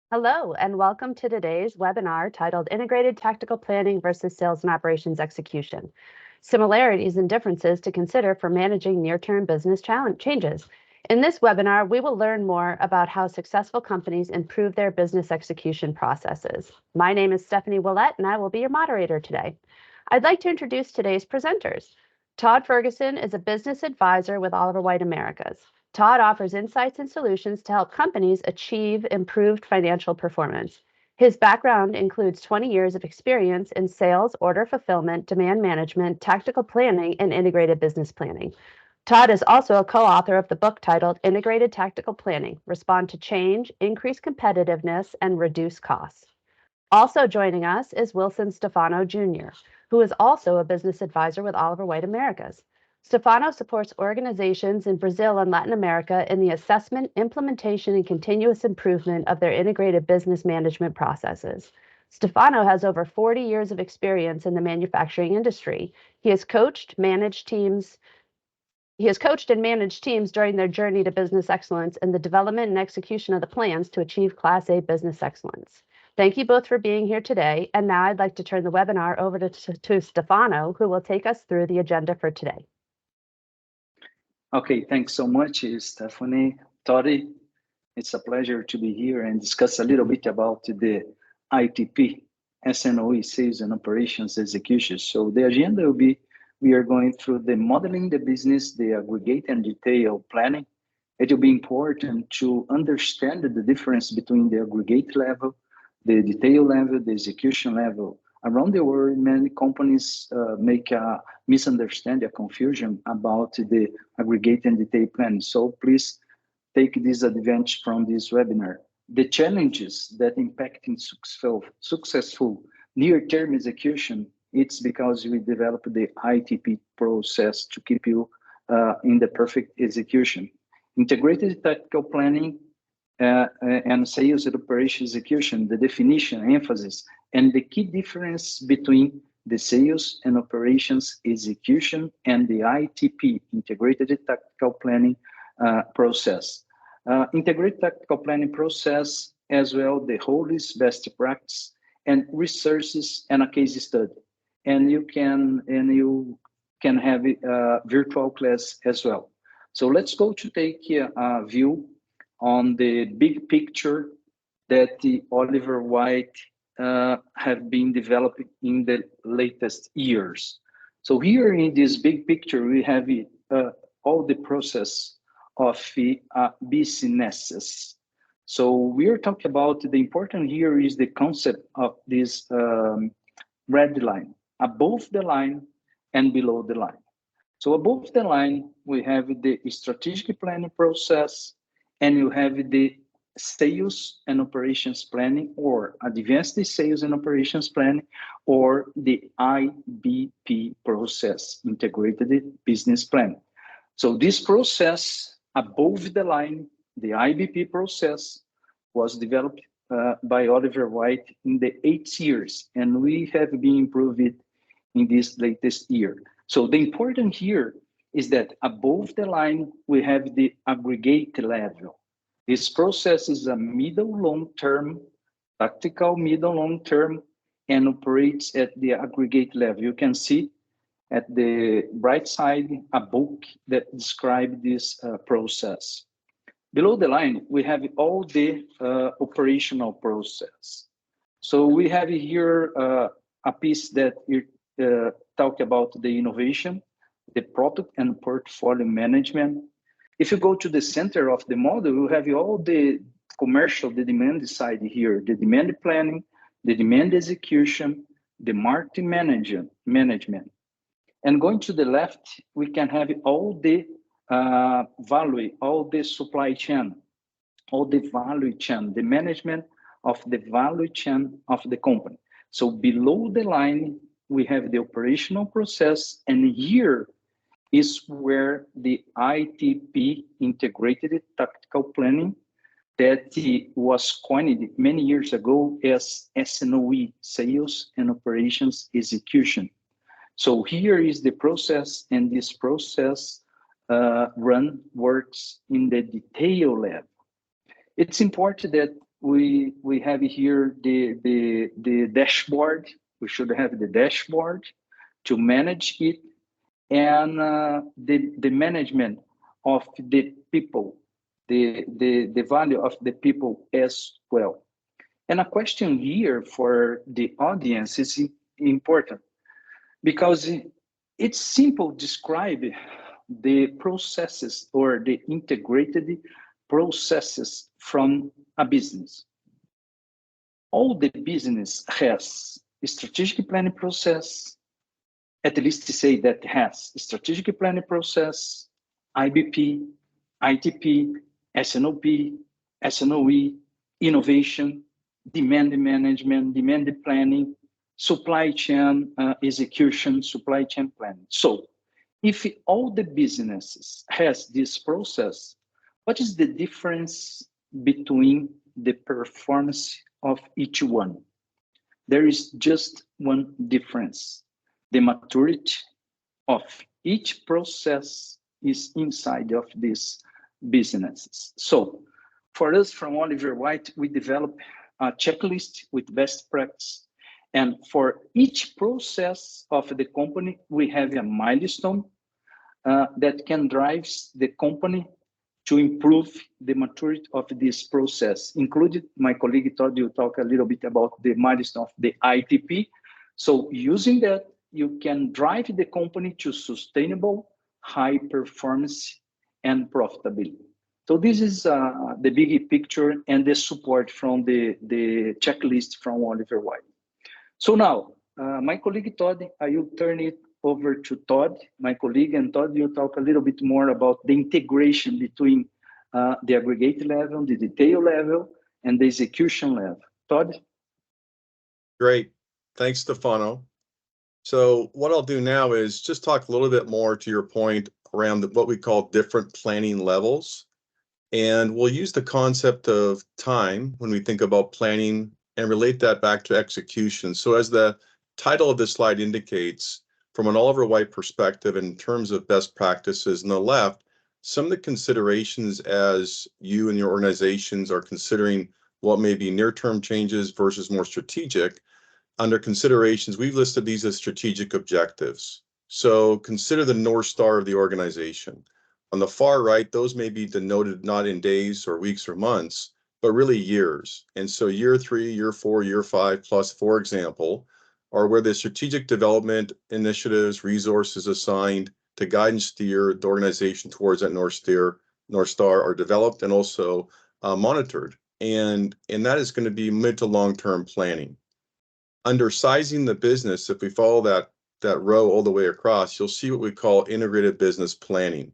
Hello, and welcome to today's webinar titled Integrated Tactical Planning versus Sales and Operations Execution, Similarities and Differences to Consider for Managing Near-Term Business Changes. In this webinar, we will learn more about how successful companies improve their business execution processes. My name is Stephanie Willett, and I will be your moderator today. I'd like to introduce today's presenters. Todd Ferguson is a business advisor with Oliver Wight Americas. Todd offers insights and solutions to help companies achieve improved financial performance. His background includes 20 years of experience in sales, order fulfillment, demand management, tactical planning, and integrated business planning. Todd is also a co-author of the book titled Integrated Tactical Planning: Respond to Change, Increase Competitiveness, and Reduce Costs. Also joining us is Wilson Stefano Jr., who is also a business advisor with Oliver Wight Americas. Stefano supports organizations in Brazil and Latin America in the assessment, implementation, and continuous improvement of their integrated business management processes. Stefano has over 40 years of experience in the manufacturing industry. He has coached and managed teams during their journey to business excellence and the development and execution of the plans to achieve Class A business excellence. Thank you both for being here today. And now I'd like to turn the webinar over to Stefano, who will take us through the agenda for today. Okay, thanks so much, Stephanie. Todd, it's a pleasure to be here and discuss a little bit about the ITP, SNOE, Sales and Operations Execution. So the agenda will be, we are going through the modeling the business, the aggregate and detail planning. It will be important to understand the difference between the aggregate level, the detail level, the execution level. Around the world, many companies make a misunderstanding, a confusion about the aggregate and detail planning. So please take this advantage from this webinar. The challenges that impact in successful near-term execution, it's because we developed the ITP process to keep you in the perfect execution. Integrated tactical planning and sales and operation execution, the definition, emphasis, and the key difference between the sales and operations execution and the ITP, integrated tactical planning process. Integrated tactical planning process, as well, the holistic best practice and resources and a case study. And you can have a virtual class as well. So let's go to take a view on the big picture that the Oliver Wight have been developing in the latest years. So here in this big picture, we have all the process of businesses. So we are talking about the important here is the concept of this red line, above the line and below the line. So above the line, we have the strategic planning process, and you have the sales and operations planning, or advanced sales and operations planning, or the IBP process, integrated business planning. So this process above the line, the IBP process, was developed by Oliver Wight in the 8 years, and we have been improving in this latest year. So the important here is that above the line, we have the aggregate level. This process is a middle long-term, tactical middle long-term, and operates at the aggregate level. You can see at the right side a book that describes this process. Below the line, we have all the operational process. So we have here a piece that talk about the innovation, the product and portfolio management. If you go to the center of the model, you have all the commercial, the demand side here, the demand planning, the demand execution, the marketing management. And going to the left, we can have all the value, all the supply chain, all the value chain, the management of the value chain of the company. So below the line, we have the operational process, and here is where the ITP, integrated tactical planning, that was coined many years ago as SNOE, sales and operations execution. So here is the process, and this process works in the detail level. It's important that we have here the dashboard. We should have the dashboard to manage it, and the management of the people, the value of the people as well. And a question here for the audience is important, because it's simple to describe the processes or the integrated processes from a business. All the business has a strategic planning process, at least to say that has a strategic planning process, IBP, ITP, SNOP, SNOE, innovation, demand management, demand planning, supply chain execution, supply chain planning. So if all the businesses has this process, what is the difference between the performance of each one? There is just one difference. The maturity of each process is inside of these businesses. So for us from Oliver Wight, we develop a checklist with best practice. And for each process of the company, we have a milestone that can drive the company to improve the maturity of this process. Included, my colleague Todd will talk a little bit about the milestone of the ITP. So using that, you can drive the company to sustainable, high performance and profitability. So this is the big picture and the support from the checklist from Oliver Wight. So now, my colleague Todd, I will turn it over to Todd, my colleague, and Todd will talk a little bit more about the integration between the aggregate level, the detail level, and the execution level. Todd? Great. Thanks, Stefano. So what I'll do now is just talk a little bit more to your point around what we call different planning levels. And we'll use the concept of time when we think about planning and relate that back to execution. So as the title of this slide indicates, from an Oliver Wight perspective in terms of best practices on the left, some of the considerations as you and your organizations are considering what may be near-term changes versus more strategic. Under considerations, we've listed these as strategic objectives. So consider the North Star of the organization. On the far right, those may be denoted not in days or weeks or months, but really years. And so year 3, year 4, year 5 plus, for example, are where the strategic development initiatives, resources assigned to guide and steer the organization towards that North Star are developed and also monitored. And that is going to be mid to long-term planning. Under sizing the business, if we follow that row all the way across, you'll see what we call integrated business planning.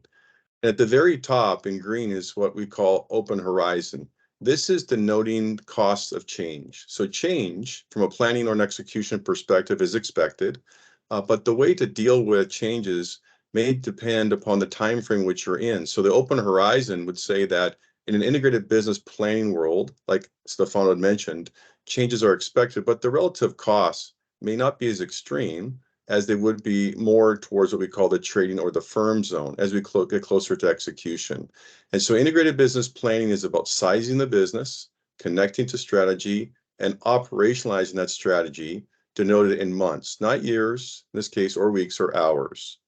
And at the very top in green is what we call open horizon. This is denoting costs of change. So change from a planning or an execution perspective is expected, but the way to deal with changes may depend upon the time frame which you're in. So the open horizon would say that in an integrated business planning world, like Stefano had mentioned, changes are expected, but the relative costs may not be as extreme as they would be more towards what we call the trading or the firm zone as we get closer to execution. And so integrated business planning is about sizing the business, connecting to strategy, and operationalizing that strategy denoted in months, not years, in this case, or weeks or hours.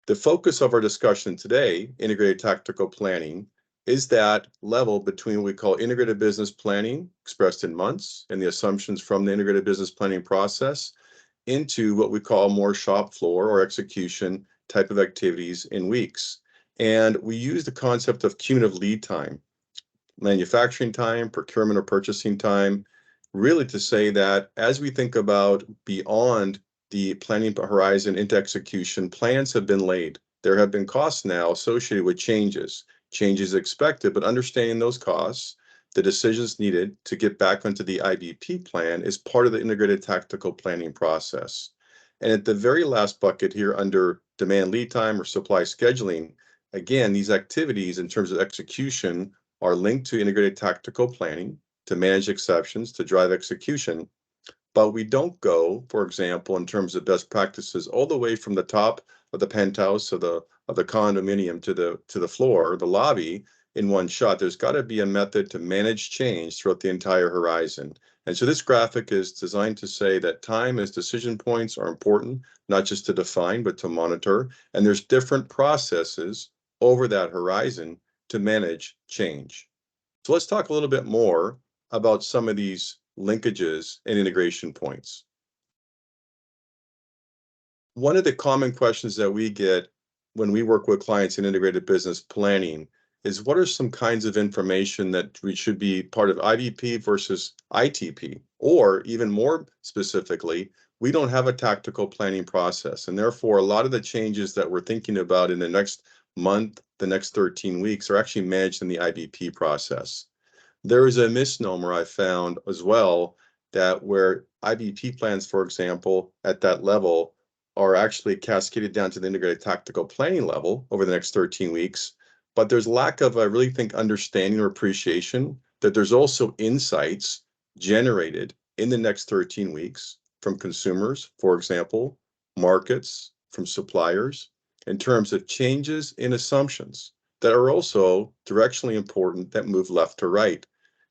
The focus of our discussion today, integrated tactical planning, is that level between what we call integrated business planning, expressed in months, and the assumptions from the integrated business planning process, into what we call more shop floor or execution type of activities in weeks. And we use the concept of cumulative lead time, manufacturing time, procurement or purchasing time, really to say that as we think about beyond the planning horizon into execution, plans have been laid. There have been costs now associated with changes expected, but understanding those costs, the decisions needed to get back onto the IBP plan is part of the integrated tactical planning process. And at the very last bucket here under demand lead time or supply scheduling, again, these activities in terms of execution are linked to integrated tactical planning to manage exceptions, to drive execution. But we don't go, for example, in terms of best practices, all the way from the top of the penthouse of the condominium to the floor, the lobby, in one shot. There's got to be a method to manage change throughout the entire horizon. And so this graphic is designed to say that time as decision points are important, not just to define, but to monitor. And there's different processes over that horizon to manage change. So let's talk a little bit more about some of these linkages and integration points. One of the common questions that we get when we work with clients in integrated business planning is, what are some kinds of information that we should be part of IBP versus ITP? Or even more specifically, we don't have a tactical planning process. And therefore, a lot of the changes that we're thinking about in the next month, the next 13 weeks are actually managed in the IBP process. There is a misnomer I found as well, that where IBP plans, for example, at that level are actually cascaded down to the integrated tactical planning level over the next 13 weeks. But there's lack of, I really think, understanding or appreciation that there's also insights generated in the next 13 weeks from consumers, for example, markets, from suppliers, in terms of changes in assumptions that are also directionally important that move left to right.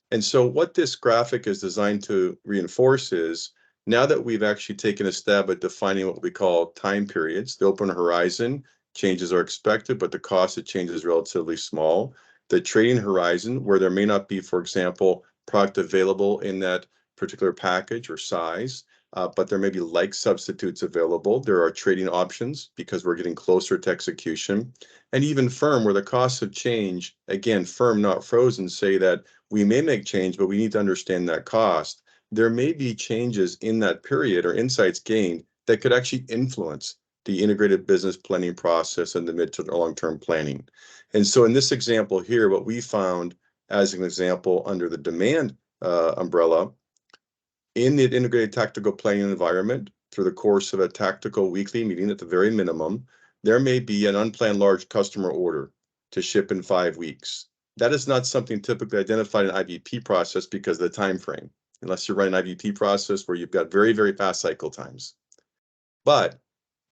And so what this graphic is designed to reinforce is, now that we've actually taken a stab at defining what we call time periods, the open horizon, changes are expected, but the cost of change is relatively small. The trading horizon, where there may not be, for example, product available in that particular package or size, but there may be like substitutes available. There are trading options because we're getting closer to execution. And even firm, where the costs of change, again, firm, not frozen, say that we may make change, but we need to understand that cost. There may be changes in that period or insights gained that could actually influence the integrated business planning process and the mid to long-term planning. And so in this example here, what we found as an example under the demand umbrella, in the integrated tactical planning environment, through the course of a tactical weekly meeting at the very minimum, there may be an unplanned large customer order to ship in 5 weeks. That is not something typically identified in IBP process because of the time frame, unless you're running an IBP process where you've got very, very fast cycle times. But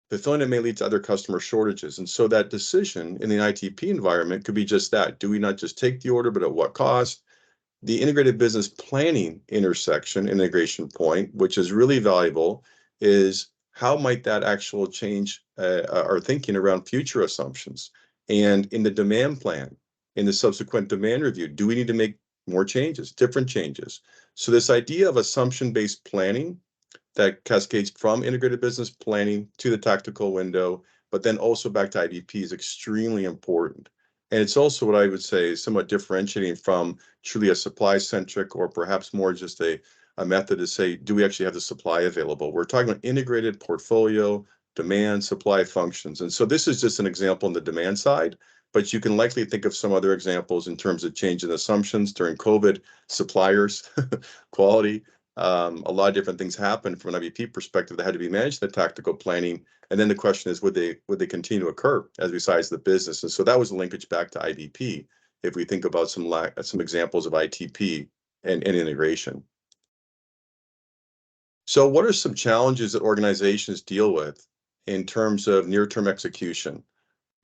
fulfilling it may lead to other customer shortages. And so that decision in the ITP environment could be just that. Do we not just take the order, but at what cost? The integrated business planning integration point, which is really valuable, is how might that actual change our thinking around future assumptions? And in the demand plan, in the subsequent demand review, do we need to make more changes, different changes? So this idea of assumption-based planning that cascades from integrated business planning to the tactical window, but then also back to IBP is extremely important. And it's also what I would say is somewhat differentiating from truly a supply-centric or perhaps more just a method to say, do we actually have the supply available? We're talking about integrated portfolio, demand, supply functions. And so this is just an example on the demand side, but you can likely think of some other examples in terms of change in assumptions during COVID, suppliers, quality. A lot of different things happened from an IBP perspective that had to be managed in the tactical planning. And then the question is, would they continue to occur as we size the business? And so that was a linkage back to IBP if we think about some examples of ITP and integration. So what are some challenges that organizations deal with in terms of near-term execution?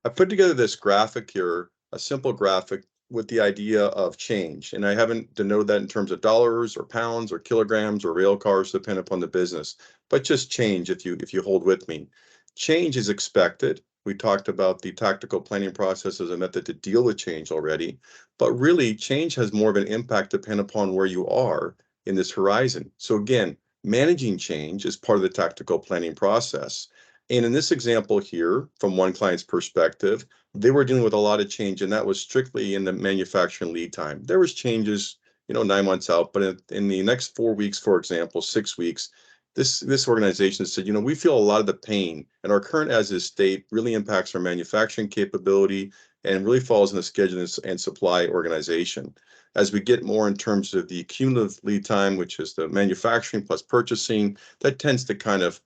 I put together this graphic here, a simple graphic with the idea of change. And I haven't denoted that in terms of dollars or pounds or kilograms or rail cars, depending upon the business, but just change if you hold with me. Change is expected. We talked about the tactical planning process as a method to deal with change already, but really change has more of an impact depending upon where you are in this horizon. So again, managing change is part of the tactical planning process. And in this example here, from one client's perspective, they were dealing with a lot of change, and that was strictly in the manufacturing lead time. There was changes, 9 months out, but in the next 4 weeks, for example, 6 weeks, this organization said, we feel a lot of the pain, and our current as-is state really impacts our manufacturing capability and really falls in the scheduling and supply organization. As we get more in terms of the cumulative lead time, which is the manufacturing plus purchasing, that tends to kind of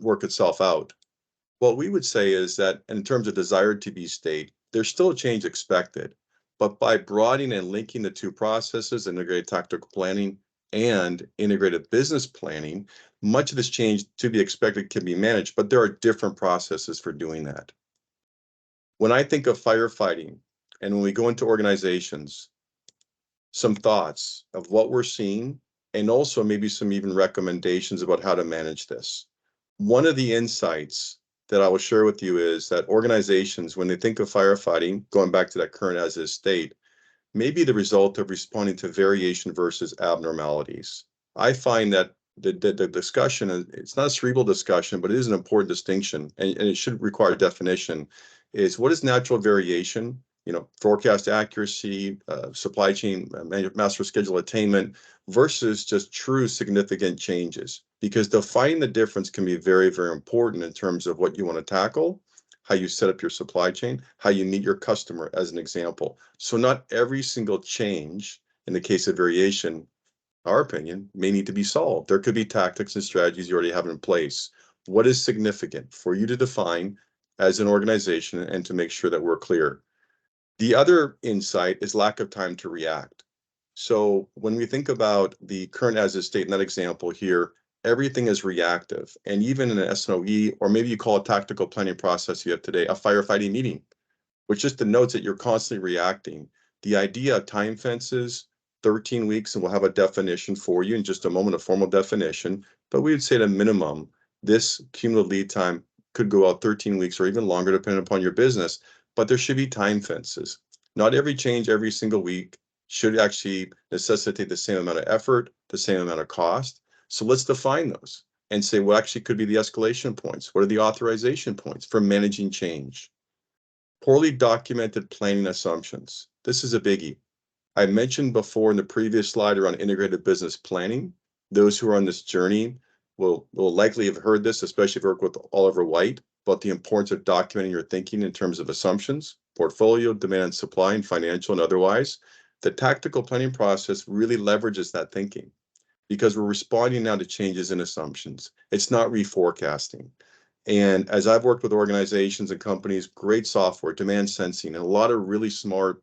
work itself out. What we would say is that in terms of desired to be state, there's still a change expected, but by broadening and linking the two processes, integrated tactical planning and integrated business planning, much of this change to be expected can be managed, but there are different processes for doing that. When I think of firefighting and when we go into organizations, some thoughts of what we're seeing, and also maybe some even recommendations about how to manage this. One of the insights that I will share with you is that organizations, when they think of firefighting, going back to that current as is state, may be the result of responding to variation versus abnormalities. I find that the discussion, it's not a cerebral discussion, but it is an important distinction, and it should require definition, is what is natural variation, forecast accuracy, supply chain, master schedule attainment, versus just true significant changes. Because defining the difference can be very, very important in terms of what you want to tackle, how you set up your supply chain, how you meet your customer, as an example. So not every single change, in the case of variation, our opinion, may need to be solved. There could be tactics and strategies you already have in place. What is significant for you to define as an organization and to make sure that we're clear? The other insight is lack of time to react. So when we think about the current as is state in that example here, everything is reactive. And even in an SNOE, or maybe you call a tactical planning process you have today, a firefighting meeting, which just denotes that you're constantly reacting. The idea of time fences, 13 weeks, and we'll have a definition for you in just a moment, a formal definition, but we would say at a minimum, this cumulative lead time could go out 13 weeks or even longer, depending upon your business, but there should be time fences. Not every change every single week should actually necessitate the same amount of effort, the same amount of cost. So let's define those and say what actually could be the escalation points. What are the authorization points for managing change? Poorly documented planning assumptions. This is a biggie. I mentioned before in the previous slide around integrated business planning. Those who are on this journey will likely have heard this, especially if you work with Oliver Wight, about the importance of documenting your thinking in terms of assumptions, portfolio, demand and supply, and financial and otherwise. The tactical planning process really leverages that thinking because we're responding now to changes in assumptions. It's not reforecasting. And as I've worked with organizations and companies, great software, demand sensing, and a lot of really smart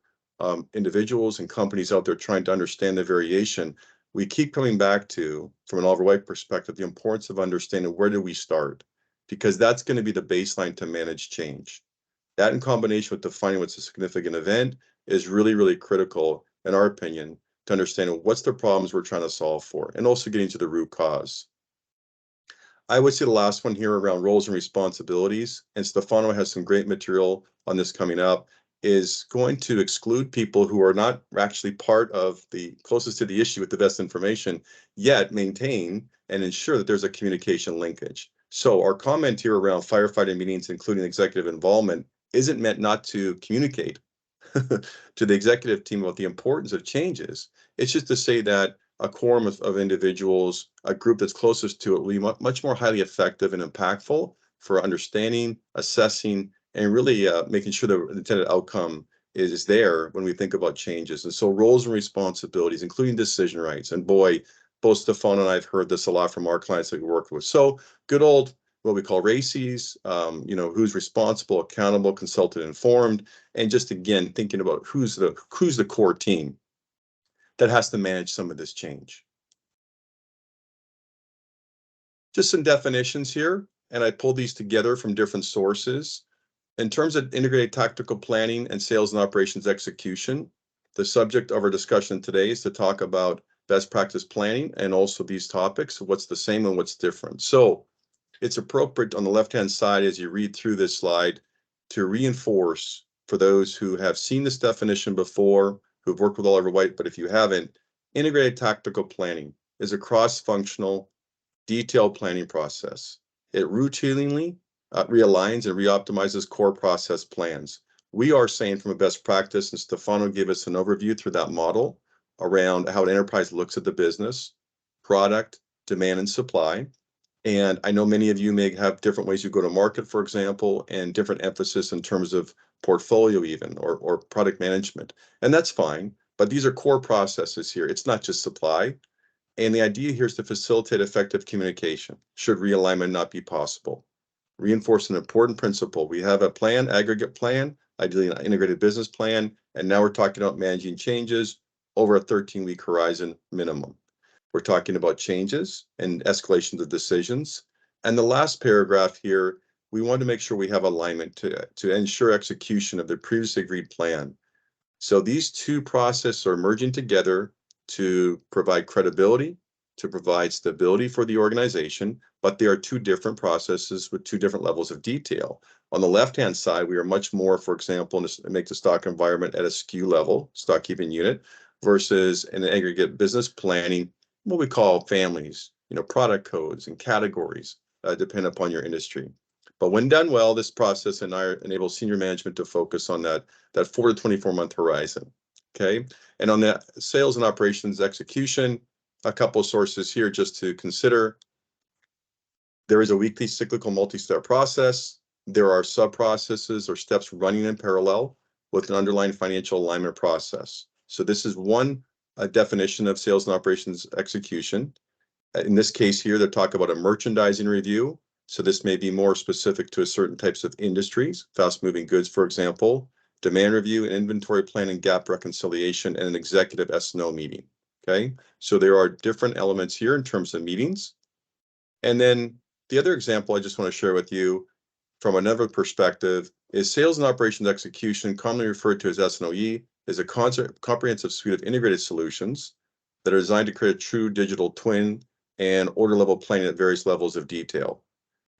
individuals and companies out there trying to understand the variation, we keep coming back to, from an Oliver Wight perspective, the importance of understanding where do we start, because that's going to be the baseline to manage change. That in combination with defining what's a significant event is really, really critical, in our opinion, to understanding what's the problems we're trying to solve for, and also getting to the root cause. I would say the last one here around roles and responsibilities, and Stefano has some great material on this coming up, is going to exclude people who are not actually part of the closest to the issue with the best information, yet maintain and ensure that there's a communication linkage. So our comment here around firefighting meetings, including executive involvement, isn't meant not to communicate to the executive team about the importance of changes. It's just to say that a quorum of individuals, a group that's closest to it, will be much more highly effective and impactful for understanding, assessing, and really making sure the intended outcome is there when we think about changes. And so roles and responsibilities, including decision rights. And boy, both Stefano and I have heard this a lot from our clients that we work with. So good old, what we call RACEs, who's responsible, accountable, consulted, informed, and just again, thinking about who's the core team that has to manage some of this change. Just some definitions here, and I pulled these together from different sources. In terms of integrated tactical planning and sales and operations execution, the subject of our discussion today is to talk about best practice planning and also these topics, what's the same and what's different. So it's appropriate on the left-hand side as you read through this slide to reinforce for those who have seen this definition before, who've worked with Oliver Wight, but if you haven't, integrated tactical planning is a cross-functional, detailed planning process. It routinely realigns and reoptimizes core process plans. We are saying from a best practice, and Stefano gave us an overview through that model around how an enterprise looks at the business, product, demand, and supply. And I know many of you may have different ways you go to market, for example, and different emphasis in terms of portfolio even, or product management. And that's fine, but these are core processes here. It's not just supply. And the idea here is to facilitate effective communication, should realignment not be possible. Reinforce an important principle. We have a plan, aggregate plan, ideally an integrated business plan, and now we're talking about managing changes over a 13-week horizon minimum. We're talking about changes and escalations of decisions. And the last paragraph here, we want to make sure we have alignment to ensure execution of the previously agreed plan. So these two processes are merging together to provide credibility, to provide stability for the organization, but they are two different processes with two different levels of detail. On the left-hand side, we are much more, for example, make the stock environment at a SKU level, stock keeping unit, versus an aggregate business planning, what we call families, product codes and categories, depend upon your industry. But when done well, this process enables senior management to focus on that 4 to 24 month horizon. Okay. And on the sales and operations execution, a couple of sources here just to consider. There is a weekly cyclical multi-step process. There are sub-processes or steps running in parallel with an underlying financial alignment process. So this is one definition of sales and operations execution. In this case here, they talk about a merchandising review. So this may be more specific to a certain types of industries, fast-moving goods, for example, demand review, and inventory plan and gap reconciliation, and an executive S&O meeting. Okay, so there are different elements here in terms of meetings. And then the other example I just want to share with you from another perspective is sales and operations execution, commonly referred to as S&OE, is a comprehensive suite of integrated solutions that are designed to create a true digital twin and order level planning at various levels of detail.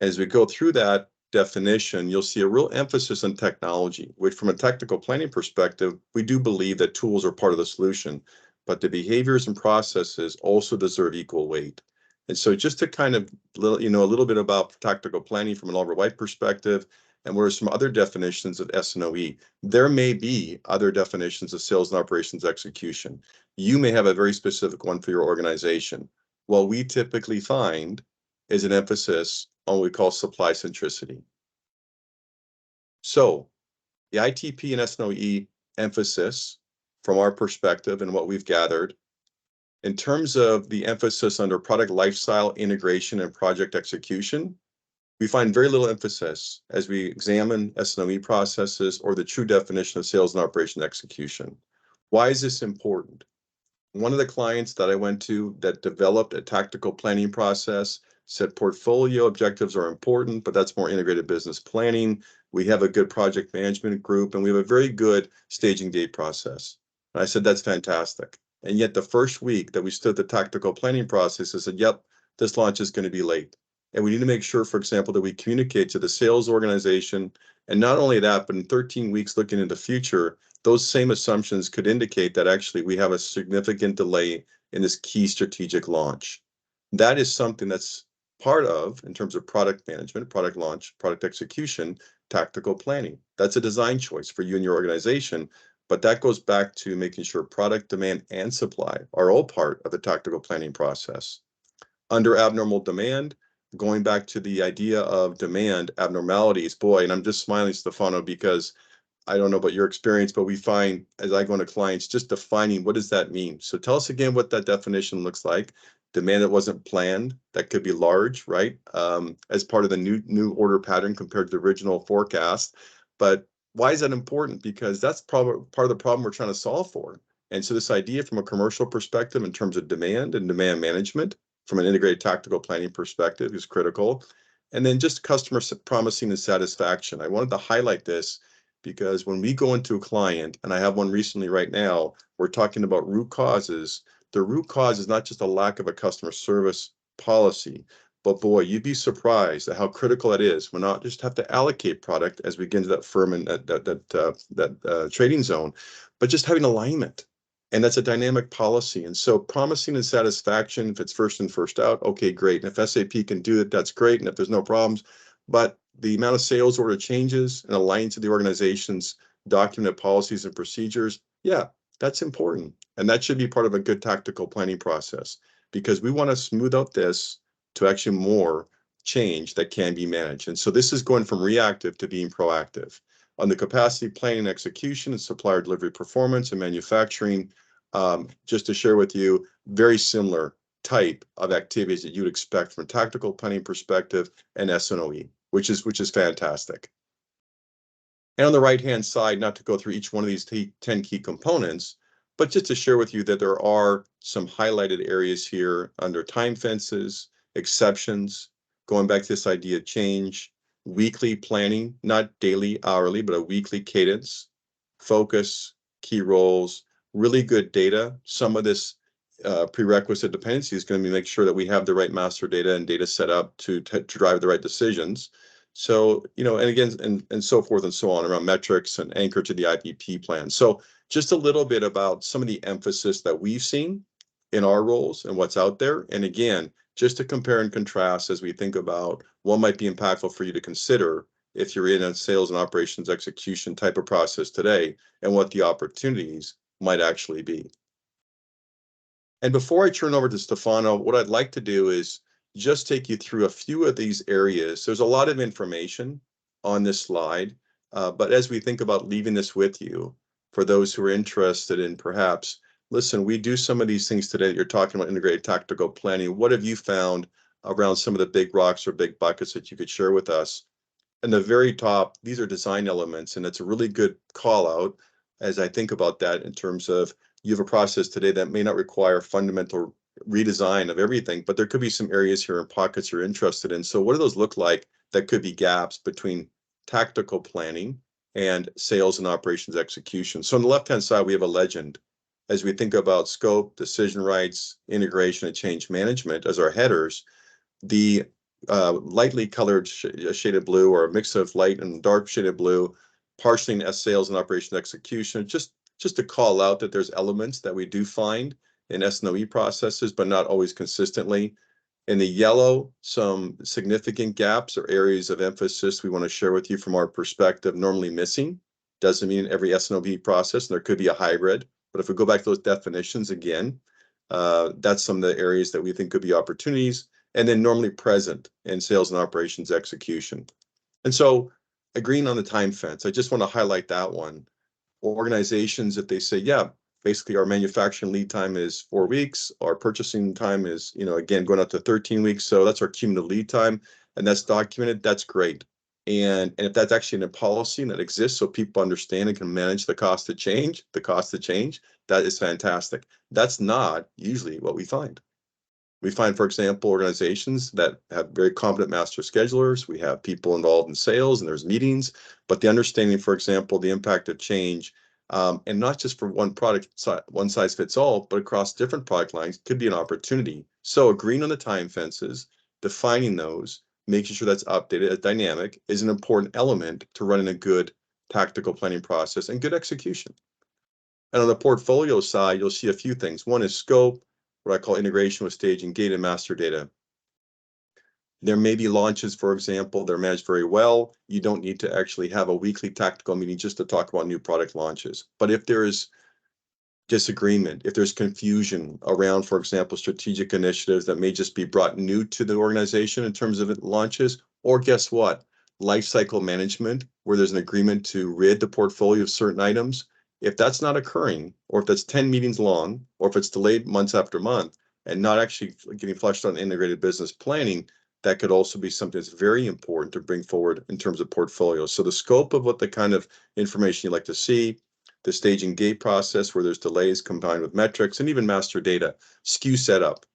As we go through that definition, you'll see a real emphasis on technology, which from a technical planning perspective, we do believe that tools are part of the solution, but the behaviors and processes also deserve equal weight. And so just to kind of, a little bit about tactical planning from an Oliver Wight perspective, and what are some other definitions of S&OE. There may be other definitions of sales and operations execution. You may have a very specific one for your organization. What we typically find is an emphasis on what we call supply centricity. So the ITP and S&OE emphasis from our perspective and what we've gathered, in terms of the emphasis under product lifestyle integration and project execution, we find very little emphasis as we examine S&OE processes or the true definition of sales and operation execution. Why is this important? One of the clients that I went to that developed a tactical planning process said portfolio objectives are important, but that's more integrated business planning. We have a good project management group, and we have a very good staging gate process. And I said, that's fantastic. And yet the first week that we stood the tactical planning process, I said, yep, this launch is going to be late. And we need to make sure, for example, that we communicate to the sales organization. And not only that, but in 13 weeks looking into the future, those same assumptions could indicate that actually we have a significant delay in this key strategic launch. That is something that's part of, in terms of product management, product launch, product execution, tactical planning. That's a design choice for you and your organization. But that goes back to making sure product demand and supply are all part of the tactical planning process. Under abnormal demand, going back to the idea of demand abnormalities, boy, and I'm just smiling, Stefano, because I don't know about your experience, but we find as I go into clients, just defining what does that mean? So tell us again what that definition looks like. Demand that wasn't planned, that could be large, right? As part of the new order pattern compared to the original forecast. But why is that important? Because that's probably part of the problem we're trying to solve for. And so this idea from a commercial perspective in terms of demand and demand management from an integrated tactical planning perspective is critical. And then just customer promising and satisfaction. I wanted to highlight this because when we go into a client, and I have one recently right now, we're talking about root causes. The root cause is not just a lack of a customer service policy, but boy, you'd be surprised at how critical it is. We'll not just have to allocate product as we get into that firm and that trading zone, but just having alignment. And that's a dynamic policy. And so promising and satisfaction, if it's first in, first out, okay, great. And if SAP can do it, that's great. And if there's no problems, but the amount of sales order changes and aligning to the organization's documented policies and procedures, yeah, that's important. And that should be part of a good tactical planning process, because we want to smooth out this to actually more change that can be managed. And so this is going from reactive to being proactive. On the capacity planning, execution, and supplier delivery performance and manufacturing, just to share with you, very similar type of activities that you'd expect from a tactical planning perspective and S&OE, which is fantastic. And on the right-hand side, not to go through each one of these 10 key components, but just to share with you that there are some highlighted areas here under time fences, exceptions, going back to this idea of change, weekly planning, not daily, hourly, but a weekly cadence, focus, key roles, really good data. Some of this prerequisite dependency is going to be make sure that we have the right master data and data set up to drive the right decisions. So, and again, and so forth and so on around metrics and anchor to the IPP plan. So just a little bit about some of the emphasis that we've seen in our roles and what's out there. And again, just to compare and contrast as we think about what might be impactful for you to consider if you're in a sales and operations execution type of process today and what the opportunities might actually be. And before I turn over to Stefano, what I'd like to do is just take you through a few of these areas. There's a lot of information on this slide, but as we think about leaving this with you, for those who are interested in perhaps, listen, we do some of these things today that you're talking about integrated tactical planning. What have you found around some of the big rocks or big buckets that you could share with us? And the very top, these are design elements, and it's a really good call out as I think about that in terms of you have a process today that may not require fundamental redesign of everything, but there could be some areas here and pockets you're interested in. So what do those look like that could be gaps between tactical planning and sales and operations execution? So on the left-hand side, we have a legend. As we think about scope, decision rights, integration, and change management as our headers, the lightly colored shaded blue or a mix of light and dark shaded blue, partially in sales and operations execution, just to call out that there's elements that we do find in S&OE processes, but not always consistently. In the yellow, some significant gaps or areas of emphasis we want to share with you from our perspective, normally missing. Doesn't mean every S&OE process, and there could be a hybrid. But if we go back to those definitions again, that's some of the areas that we think could be opportunities, and then normally present in sales and operations execution. And so agreeing on the time fence, I just want to highlight that one. Organizations, if they say, yeah, basically our manufacturing lead time is 4 weeks, our purchasing time is, again, going up to 13 weeks. So that's our cumulative lead time, and that's documented, that's great. And if that's actually in a policy that exists so people understand and can manage the cost of change, that is fantastic. That's not usually what we find. We find, for example, organizations that have very competent master schedulers. We have people involved in sales and there's meetings, but the understanding, for example, the impact of change, and not just for one product, one size fits all, but across different product lines could be an opportunity. So agreeing on the time fences, defining those, making sure that's updated as dynamic is an important element to running a good tactical planning process and good execution. And on the portfolio side, you'll see a few things. One is scope, what I call integration with staging, gate and master data. There may be launches, for example, they're managed very well. You don't need to actually have a weekly tactical meeting just to talk about new product launches. But if there is disagreement, if there's confusion around, for example, strategic initiatives that may just be brought new to the organization in terms of launches, or guess what? Life cycle management, where there's an agreement to rid the portfolio of certain items. If that's not occurring, or if that's 10 meetings long, or if it's delayed months after month and not actually getting fleshed out in integrated business planning, that could also be something that's very important to bring forward in terms of portfolio. So the scope of what the kind of information you'd like to see, the staging gate process where there's delays combined with metrics, and even master data, SKU setup.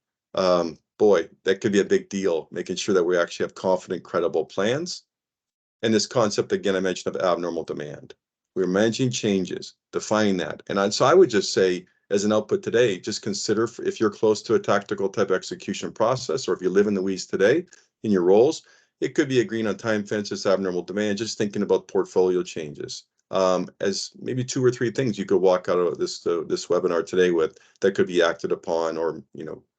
Boy, that could be a big deal, making sure that we actually have confident, credible plans. And this concept, again, I mentioned of abnormal demand. We're managing changes, defining that. And so I would just say, as an output today, just consider if you're close to a tactical type execution process, or if you live in the weeds today in your roles, it could be agreeing on time fences, abnormal demand, just thinking about portfolio changes. As maybe 2 or 3 things you could walk out of this webinar today with that could be acted upon or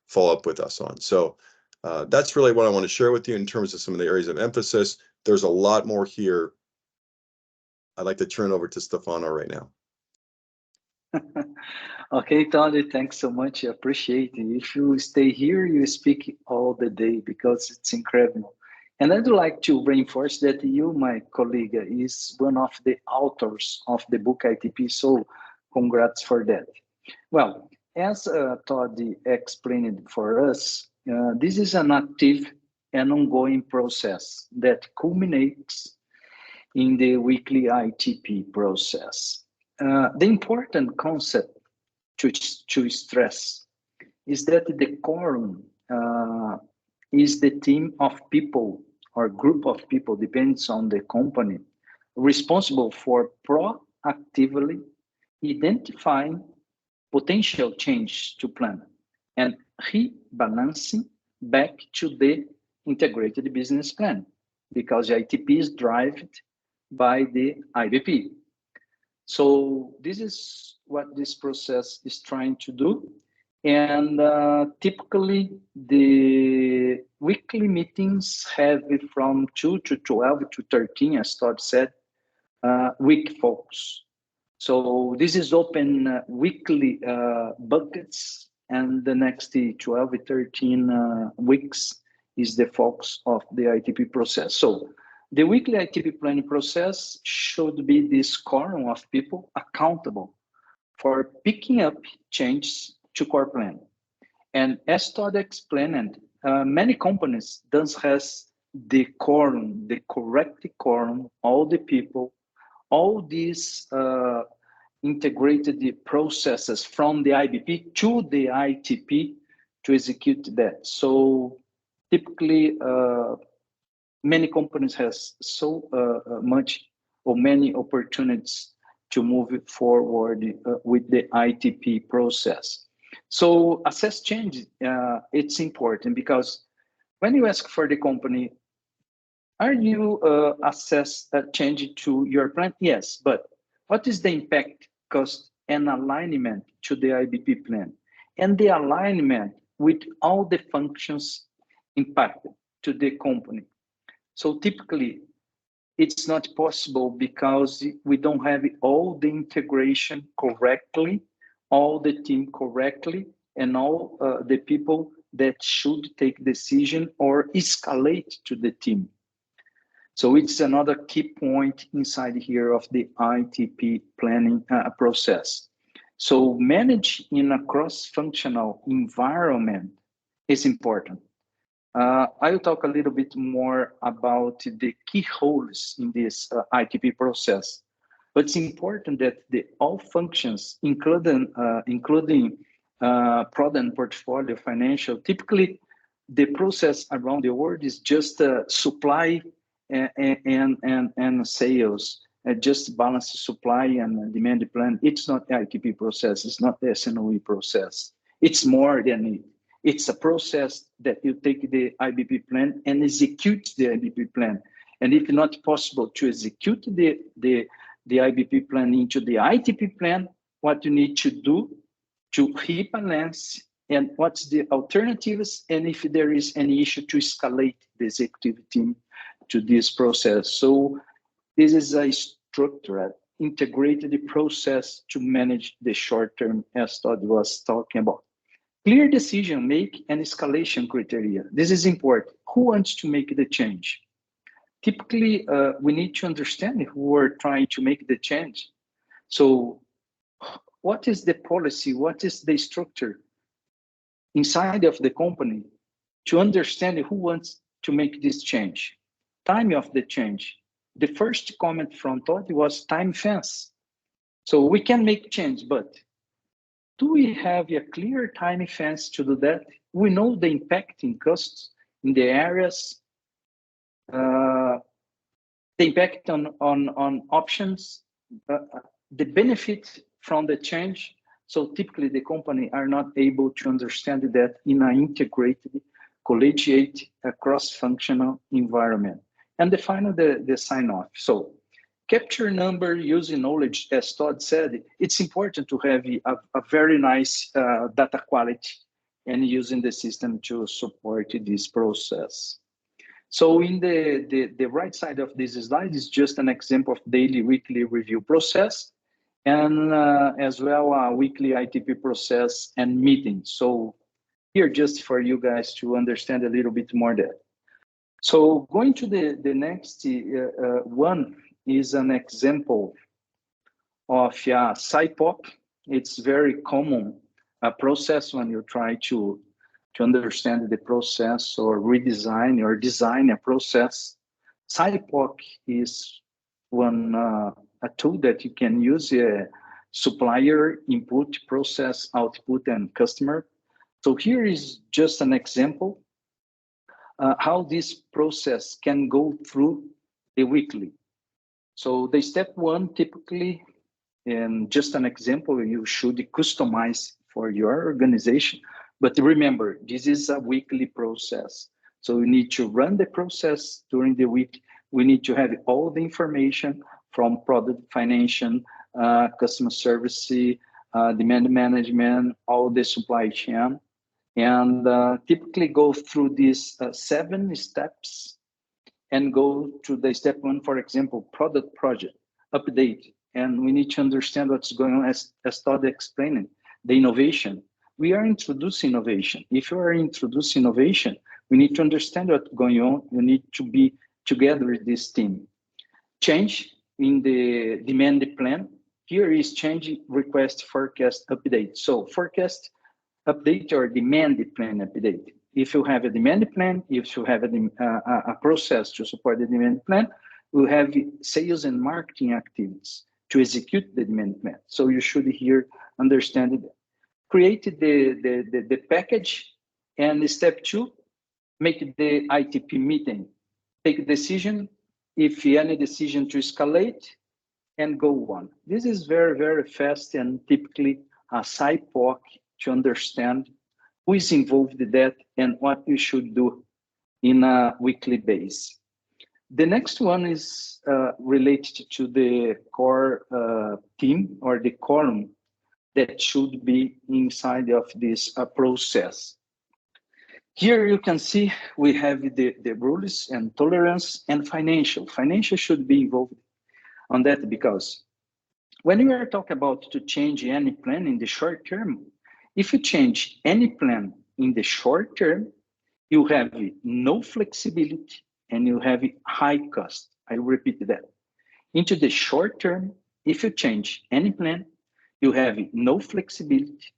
follow up with us on. So that's really what I want to share with you in terms of some of the areas of emphasis. There's a lot more here. I'd like to turn over to Stefano right now. Okay, Todd, thanks so much. I appreciate it. If you stay here, you speak all the day because it's incredible. And I'd like to reinforce that you, my colleague, is one of the authors of the book ITP, so congrats for that. Well, as Todd explained for us, this is an active and ongoing process that culminates in the weekly ITP process. The important concept to stress is that the quorum is the team of people or group of people, depends on the company, responsible for proactively identifying potential change to plan and rebalancing back to the integrated business plan, because the ITP is driven by the IBP. So this is what this process is trying to do. And typically, the weekly meetings have from 2 to 12 to 13, as Todd said, week focus. So this is open weekly buckets, and the next 12, 13 weeks is the focus of the ITP process. So the weekly ITP planning process should be this quorum of people accountable for picking up changes to core plan. And as Todd explained, many companies don't have the quorum, the correct quorum, all the people, all these integrated processes from the IBP to the ITP to execute that. So typically, many companies has so much or many opportunities to move it forward with the ITP process. So assess change, it's important, because when you ask for the company, are you assess a change to your plan? Yes, but what is the impact, cost, and alignment to the IBP plan? And the alignment with all the functions impacted to the company. So typically, it's not possible because we don't have all the integration correctly, all the team correctly, and all the people that should take decision or escalate to the team. So it's another key point inside here of the ITP planning process. So manage in a cross-functional environment is important. I will talk a little bit more about the key roles in this ITP process, but it's important that all functions, including product and portfolio, financial, typically the process around the world is just supply and sales, just balance supply and demand plan. It's not the ITP process, it's not the SNOE process. It's more than it. It's a process that you take the IBP plan and execute the IBP plan. And if not possible to execute the IBP plan into the ITP plan, what you need to do to rebalance and what's the alternatives, and if there is any issue to escalate the executive team to this process. So this is a structured, integrated process to manage the short term, as Todd was talking about. Clear decision make and escalation criteria. This is important. Who wants to make the change? Typically, we need to understand who we're trying to make the change. So what is the policy? What is the structure inside of the company to understand who wants to make this change? Time of the change. The first comment from Todd was time fence. So we can make change, but do we have a clear time fence to do that? We know the impact in costs in the areas, the impact on options, the benefit from the change. So typically the company are not able to understand that in an integrated, collegiate, cross-functional environment. And the final, the sign-off. So capture number using knowledge, as Todd said, it's important to have a very nice data quality and using the system to support this process. So in the right side of this slide is just an example of daily, weekly review process, and as well a weekly ITP process and meetings. So here just for you guys to understand a little bit more that. So going to the next one is an example of SIPOC. It's very common process when you try to understand the process or redesign or design a process. SIPOC is one a tool that you can use, supplier, input, process, output, and customer. So here is just an example how this process can go through the weekly. So the step one typically and just an example, you should customize for your organization. But remember, this is a weekly process. So we need to run the process during the week. We need to have all the information from product financial, customer service, demand management, all the supply chain, and typically go through these 7 steps and go to the step 1, for example, product project update. And we need to understand what's going on, as Todd explained, the innovation. We are introducing innovation. If you are introducing innovation, we need to understand what's going on. You need to be together with this team. Change in the demand plan. Here is change request forecast update. So forecast update or demand plan update. If you have a demand plan, if you have a process to support the demand plan, we have sales and marketing activities to execute the demand plan. So you should here understand it. Create the package, and step 2, make the ITP meeting. Take a decision, if any decision to escalate, and go on. This is very, very fast and typically a SIPOC to understand who is involved in that and what you should do in a weekly basis. The next one is related to the core team or the column that should be inside of this process. Here you can see we have the rules and tolerance and financial. Financial should be involved on that, because when we are talking about to change any plan in the short term, if you change any plan in the short term, you have no flexibility and you have high cost. I repeat that. Into the short term, if you change any plan, you have no flexibility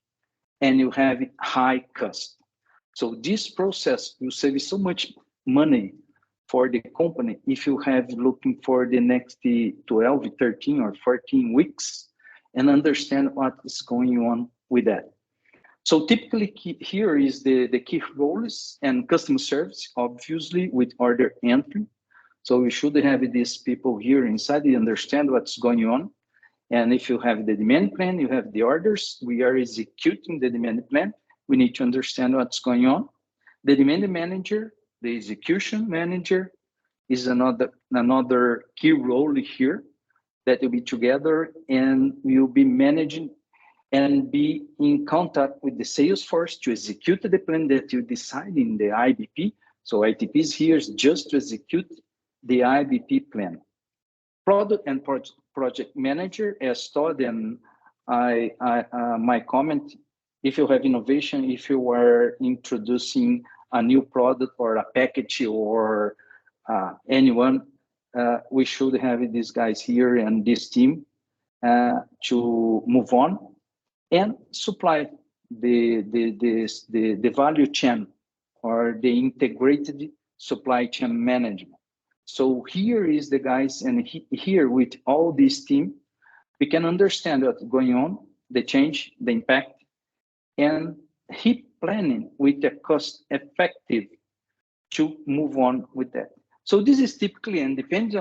and you have high cost. So this process will save so much money for the company if you have looking for the next 12, 13, or 14 weeks and understand what is going on with that. So typically here is the key roles and customer service, obviously with order entry. So we should have these people here inside, they understand what's going on. And if you have the demand plan, you have the orders, we are executing the demand plan. We need to understand what's going on. The demand manager, the execution manager is another key role here that will be together and will be managing and be in contact with the sales force to execute the plan that you decide in the IBP. So ITP is here just to execute the IBP plan. Product and project manager, as Todd and my comment, if you have innovation, if you are introducing a new product or a package or anyone, we should have these guys here and this team to move on and supply the value chain or the integrated supply chain management. So here is the guys, and here with all this team, we can understand what's going on, the change, the impact, and heat planning with the cost effective to move on with that. So this is typically, and depends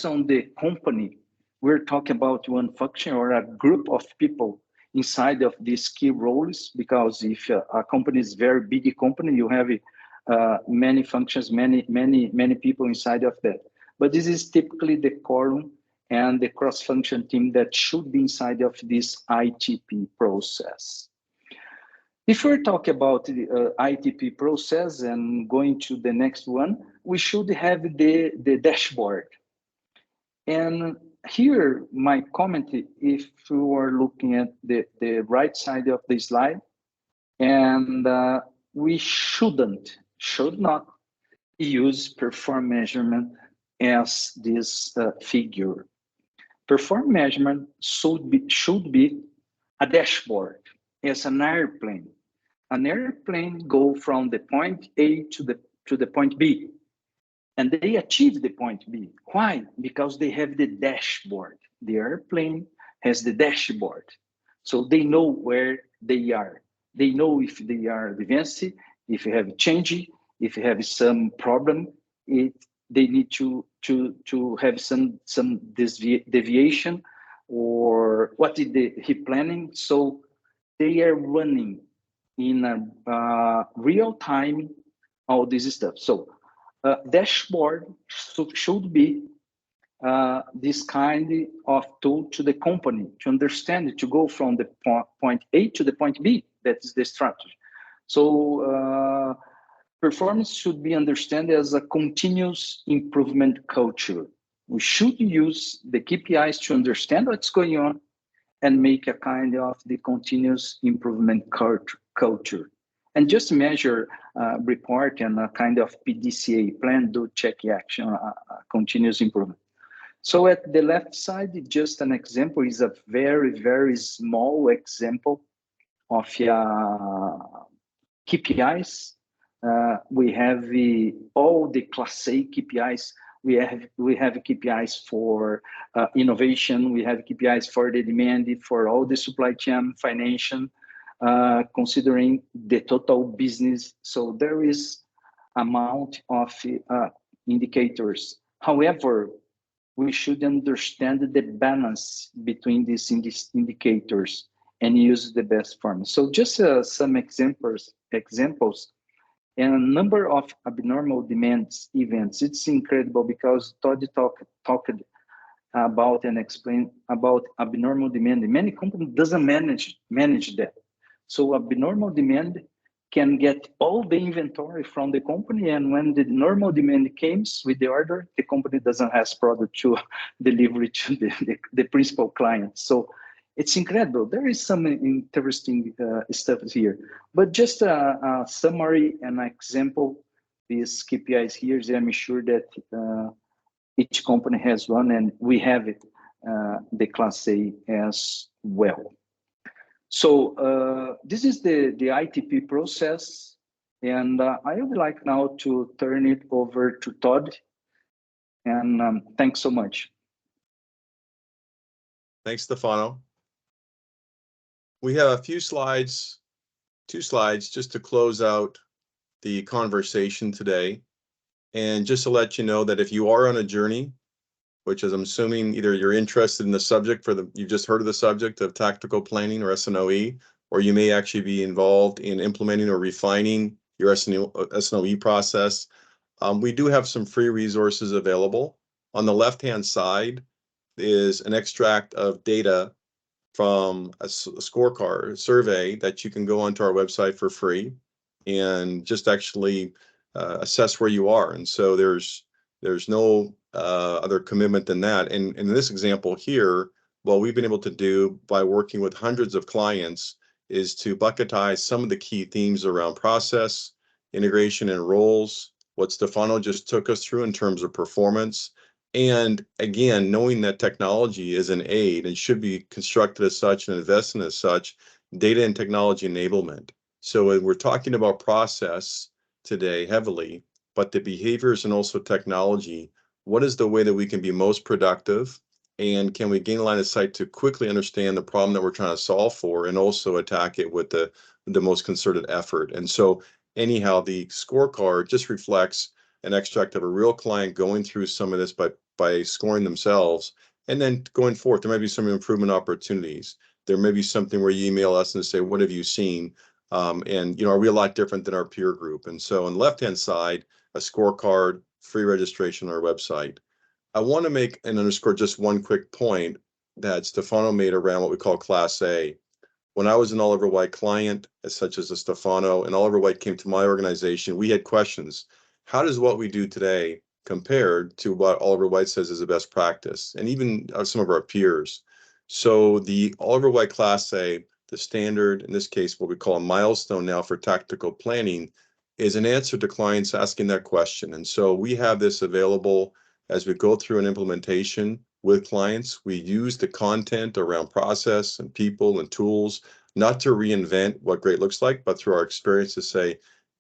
on the company. We're talking about one function or a group of people inside of these key roles, because if a company is very big company, you have many functions, many people inside of that. But this is typically the column and the cross-function team that should be inside of this ITP process. If we're talking about the ITP process and going to the next one, we should have the dashboard. And here, my comment, if you are looking at the right side of the slide, and we should not use perform measurement as this figure. Perform measurement should be a dashboard, as an airplane. An airplane go from the point A to the point B, and they achieve the point B. Why? Because they have the dashboard. The airplane has the dashboard, so they know where they are. They know if they are advancing, if you have change, if you have some problem, they need to have some deviation or what did he planning. So they are running in a real time all this stuff. So dashboard should be this kind of tool to the company to understand it, to go from the point A to the point B. That is the strategy. So performance should be understood as a continuous improvement culture. We should use the KPIs to understand what's going on and make a kind of the continuous improvement culture. And just measure, report, and a kind of PDCA, plan, do, check, action, continuous improvement. So at the left side, just an example is a very, very small example of KPIs. We have all the Class A KPIs. We have KPIs for innovation. We have KPIs for the demand, for all the supply chain, financial, considering the total business. So there is amount of indicators. However, we should understand the balance between these indicators and use the best form. So just some examples, and a number of abnormal demands events. It's incredible because Todd talked about and explained about abnormal demand. Many companies doesn't manage that. So abnormal demand can get all the inventory from the company, and when the normal demand comes with the order, the company doesn't have product to deliver to the principal client. So it's incredible. There is some interesting stuff here, but just a summary and example. These KPIs here, I'm sure that each company has one, and we have it, the Class A as well. So this is the ITP process, and I would like now to turn it over to Todd, and thanks so much. Thanks, Stefano. We have a few slides, 2 slides, just to close out the conversation today. And just to let you know that if you are on a journey, which is, I'm assuming either you're interested in the subject you've just heard of the subject of tactical planning or S&OE, or you may actually be involved in implementing or refining your S&OE process. We do have some free resources available. On the left-hand side is an extract of data from a scorecard survey that you can go onto our website for free and just actually assess where you are. And so there's no other commitment than that. And in this example here, what we've been able to do by working with hundreds of clients is to bucketize some of the key themes around process, integration, and roles, what Stefano just took us through in terms of performance. And again, knowing that technology is an aid and should be constructed as such and invested as such, data and technology enablement. So when we're talking about process today heavily, but the behaviors and also technology, what is the way that we can be most productive? And can we gain a line of sight to quickly understand the problem that we're trying to solve for and also attack it with the most concerted effort? And so anyhow, the scorecard just reflects an extract of a real client going through some of this by scoring themselves. And then going forth, there might be some improvement opportunities. There may be something where you email us and say, what have you seen? And are we a lot different than our peer group? And so on the left-hand side, a scorecard, free registration on our website. I want to make and underscore just one quick point that Stefano made around what we call Class A. When I was an Oliver Wight client, such as a Stefano, and Oliver Wight came to my organization, we had questions. How does what we do today compared to what Oliver Wight says is the best practice, and even some of our peers? So the Oliver Wight Class A, the standard, in this case, what we call a milestone now for tactical planning, is an answer to clients asking that question. And so we have this available as we go through an implementation with clients. We use the content around process and people and tools, not to reinvent what great looks like, but through our experience to say,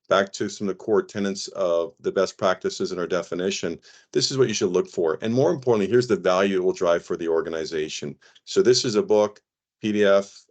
back to some of the core tenets of the best practices in our definition, this is what you should look for. And more importantly, here's the value it will drive for the organization. So this is a book, PDF,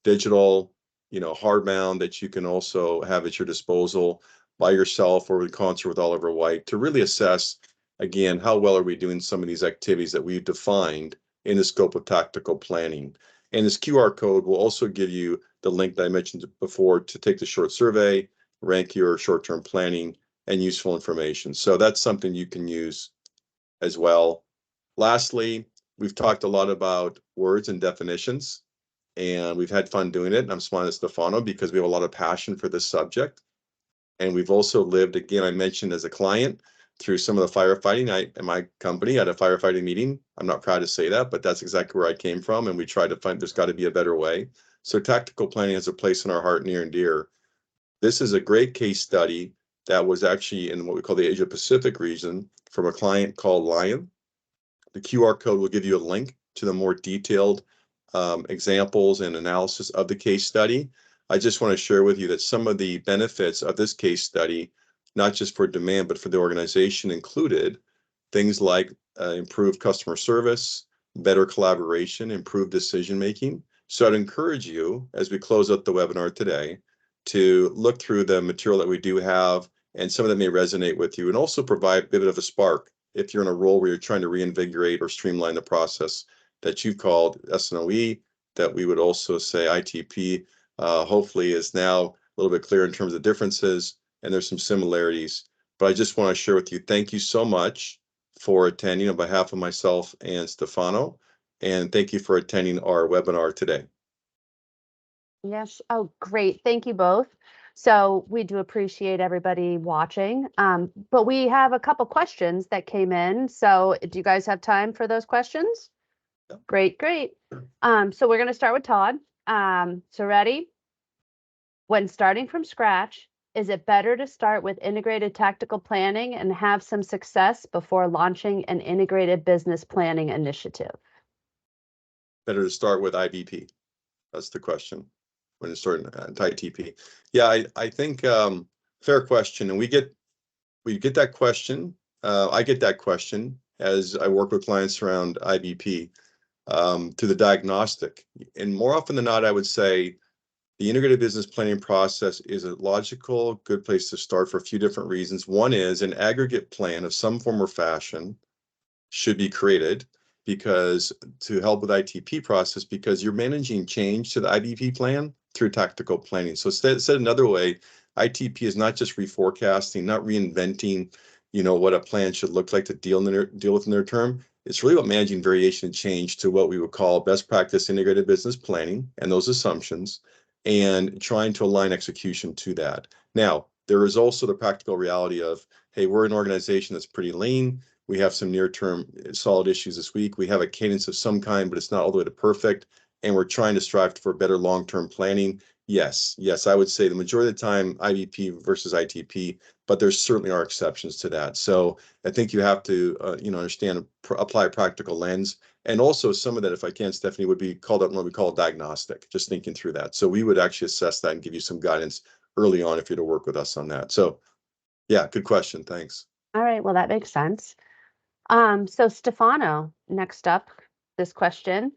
digital, hardbound, that you can also have at your disposal by yourself or in concert with Oliver Wight to really assess, again, how well are we doing some of these activities that we've defined in the scope of tactical planning. And this QR code will also give you the link that I mentioned before to take the short survey, rank your short-term planning, and useful information. So that's something you can use as well. Lastly, we've talked a lot about words and definitions, and we've had fun doing it. And I'm smiling at Stefano because we have a lot of passion for this subject. And we've also lived, again, I mentioned as a client, through some of the firefighting. At my company at a firefighting meeting. I'm not proud to say that, but that's exactly where I came from. And we tried to find there's got to be a better way. So tactical planning has a place in our heart near and dear. This is a great case study that was actually in what we call the Asia Pacific region from a client called Lion. The QR code will give you a link to the more detailed examples and analysis of the case study. I just want to share with you that some of the benefits of this case study, not just for demand, but for the organization, included things like improved customer service, better collaboration, improved decision-making. So I'd encourage you, as we close out the webinar today, to look through the material that we do have, and some of them may resonate with you, and also provide a bit of a spark if you're in a role where you're trying to reinvigorate or streamline the process that you've called SNOE, that we would also say ITP, hopefully is now a little bit clearer in terms of differences, and there's some similarities. But I just want to share with you, thank you so much for attending on behalf of myself and Stefano, and thank you for attending our webinar today. Yes. Oh, great. Thank you both. So we do appreciate everybody watching, but we have a couple questions that came in. So do you guys have time for those questions? Yeah. Great, great. So we're going to start with Todd. So ready? When starting from scratch, is it better to start with integrated tactical planning and have some success before launching an integrated business planning initiative? Better to start with IBP. That's the question. When it's starting ITP. Yeah, I think fair question, and we get that question. I get that question as I work with clients around IBP to the diagnostic, and more often than not, I would say the integrated business planning process is a logical, good place to start for a few different reasons. One is an aggregate plan of some form or fashion should be created because to help with ITP process, because you're managing change to the IBP plan through tactical planning. So said another way, ITP is not just reforecasting, not reinventing, what a plan should look like to deal with in their term. It's really about managing variation and change to what we would call best practice integrated business planning and those assumptions, and trying to align execution to that. Now, there is also the practical reality of, hey, we're an organization that's pretty lean. We have some near-term solid issues this week. We have a cadence of some kind, but it's not all the way to perfect. And we're trying to strive for better long-term planning. Yes, I would say the majority of the time IBP versus ITP, but there certainly are exceptions to that. So I think you have to, understand, apply a practical lens. And also some of that, if I can, Stephanie, would be called up what we call a diagnostic, just thinking through that. So we would actually assess that and give you some guidance early on if you're to work with us on that. So yeah, good question. Thanks. All right. Well, that makes sense. So Stefano, next up, this question,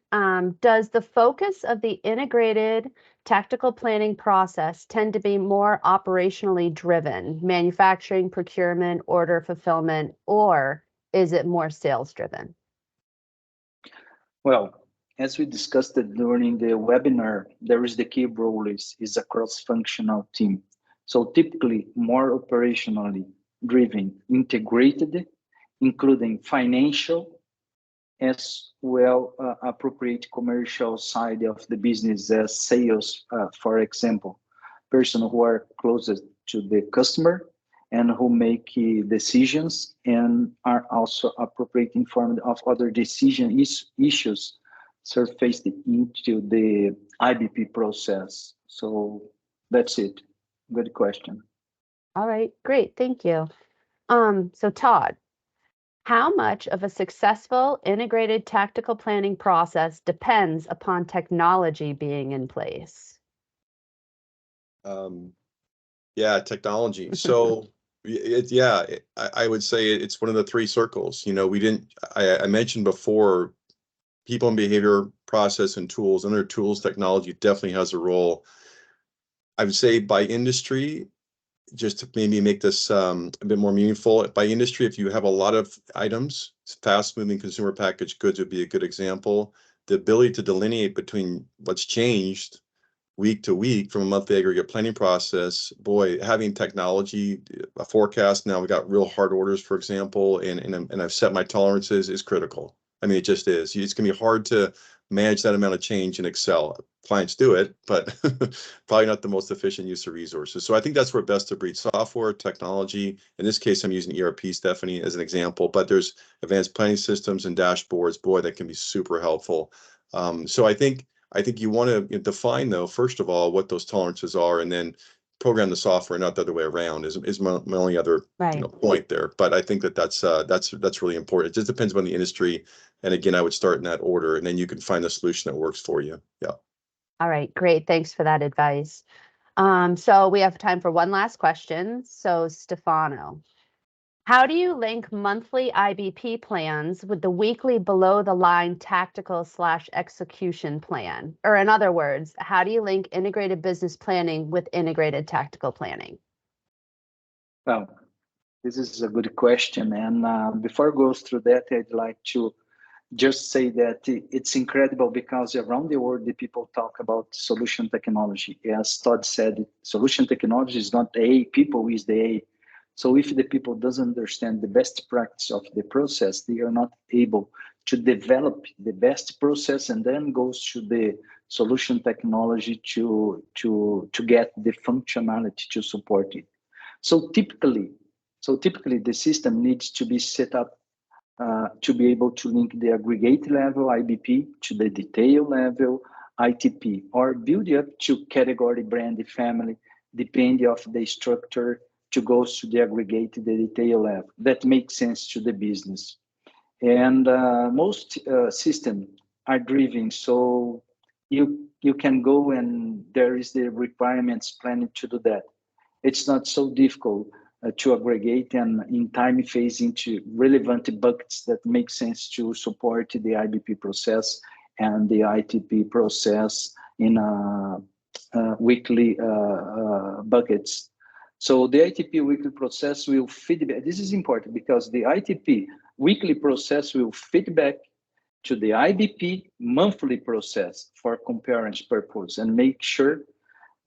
does the focus of the integrated tactical planning process tend to be more operationally driven, manufacturing, procurement, order fulfillment, or is it more sales driven? Well, as we discussed it during the webinar, there is the key role is a cross-functional team. So typically more operationally driven, integrated, including financial as well appropriate commercial side of the business as sales, for example, person who are closest to the customer and who make decisions and are also appropriate informed of other decision issues surfaced into the IBP process. So that's it. Good question. All right, great, thank you. So Todd, how much of a successful integrated tactical planning process depends upon technology being in place? Yeah, technology. So I would say it's one of the three circles. I mentioned before, people and behavior, process and tools. Under tools, technology definitely has a role. I would say by industry, just to maybe make this a bit more meaningful, by industry, if you have a lot of items, fast-moving consumer packaged goods would be a good example. The ability to delineate between what's changed week to week from a monthly aggregate planning process, boy, having technology, a forecast, now we've got real hard orders, for example, and I've set my tolerances is critical. I mean, it just is. It's going to be hard to manage that amount of change in Excel. Clients do it, but probably not the most efficient use of resources. So I think that's where best of breed software, technology, in this case, I'm using ERP, Stephanie, as an example, but there's advanced planning systems and dashboards, boy, that can be super helpful. So I think you want to define, though, first of all, what those tolerances are, and then program the software, not the other way around, is my only other point there. But I think that's really important. It just depends on the industry. And again, I would start in that order, and then you can find the solution that works for you. Yeah. All right, great. Thanks for that advice. So we have time for one last question. So Stefano, how do you link monthly IBP plans with the weekly below the line tactical / execution plan? Or in other words, how do you link integrated business planning with integrated tactical planning? Well, this is a good question. And before I go through that, I'd like to just say that it's incredible because around the world, the people talk about solution technology. As Todd said, solution technology is not the A, people is the A. So if the people doesn't understand the best practice of the process, they are not able to develop the best process and then goes to the solution technology to get the functionality to support it. So typically the system needs to be set up to be able to link the aggregate level IBP to the detail level ITP, or build up to category, brand, family, depending of the structure to go to the aggregate, the detail level. That makes sense to the business. And most systems are driven, so you can go and there is the requirements planning to do that. It's not so difficult to aggregate and in time phase into relevant buckets that make sense to support the IBP process and the ITP process in weekly buckets. So the ITP weekly process will feedback. This is important because the ITP weekly process will feedback to the IBP monthly process for comparison purpose and make sure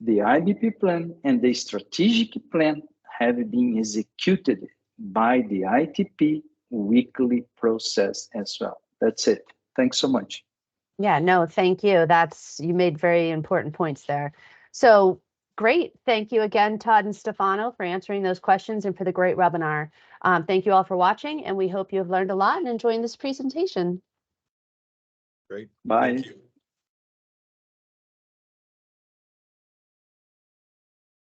the IBP plan and the strategic plan have been executed by the ITP weekly process as well. That's it. Thanks so much. Yeah, no, thank you. You made very important points there. So great. Thank you again, Todd and Stefano, for answering those questions and for the great webinar. Thank you all for watching, and we hope you have learned a lot and enjoying this presentation. Great. Bye. Thank you.